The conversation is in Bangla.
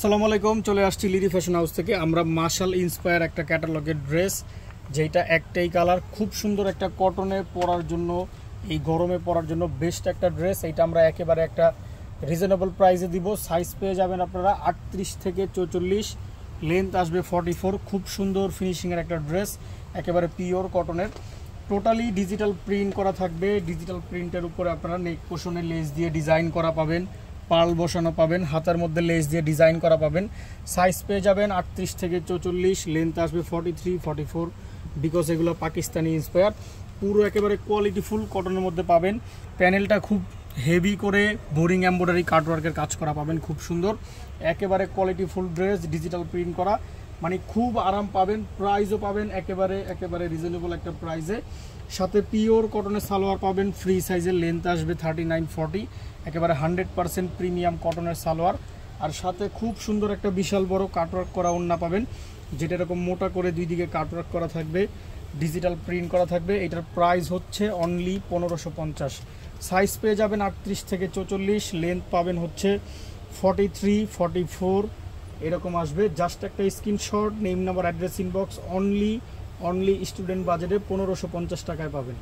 আসসালামু আলাইকুম, চলে আসছি লিডি ফ্যাশন হাউস থেকে। আমরা মার্শাল ইন্সপায়ার একটা ক্যাটালগের ড্রেস, যেটা একটাই কালার, খুব সুন্দর একটা কটনে পরার জন্য, এই গরমে পরার জন্য বেস্ট একটা ড্রেস। এইটা আমরা একেবারে একটা রিজনেবল প্রাইসে দিব। সাইজ পেয়ে যাবেন আপনারা 38 থেকে 44, লেন্থ আসবে 44। খুব সুন্দর ফিনিশিংয়ের একটা ড্রেস, একেবারে পিওর কটনের, টোটালি ডিজিটাল প্রিন্ট করা থাকবে। ডিজিটাল প্রিন্টের উপরে আপনারা নেক পোর্শনে লেস দিয়ে ডিজাইন করা পাবেন, পার্ল বসানো পাবেন, হাতার মধ্যে লেস দিয়ে ডিজাইন করা পাবেন। সাইজ পেয়ে যাবেন 38 থেকে 44, লেন্থ আসবে 43, 44, বিকজ এগুলো পাকিস্তানি ইন্সপায়ার। পুরো একেবারে কোয়ালিটিফুল কটনের মধ্যে পাবেন। প্যানেলটা খুব হেভি করে বোরিং এমব্রয়ডারি কাটওয়ার্কের কাজ করা পাবেন, খুব সুন্দর একেবারে কোয়ালিটিফুল ড্রেস, ডিজিটাল প্রিন্ট করা, মানে খুব আরাম পাবেন। প্রাইসও পাবেন একেবারে রিজনেবল একটা প্রাইসে। সাথে পিওর কটনের সালোয়ার পাবেন, ফ্রি সাইজের, লেন্থ আসবে 39, 40, একেবারে 100% প্রিমিয়াম কটনের সালোয়ার। আর সাথে খুব সুন্দর একটা বিশাল বড় কাটওয়ার্ক করা ওড়না পাবেন, যেটা এরকম মোটা করে দুই দিকে কাটওয়ার্ক করা থাকবে, ডিজিটাল প্রিন্ট করা থাকবে। এটার প্রাইস হচ্ছে অনলি 1550। সাইজ পেয়ে যাবেন 38 থেকে 44, লেন্থ পাবেন হচ্ছে 43, 44 এরকম আসবে। জাস্ট একটা screenshot, name number, address, inbox, only student বাজেটে 1550 টাকায় পাবেন।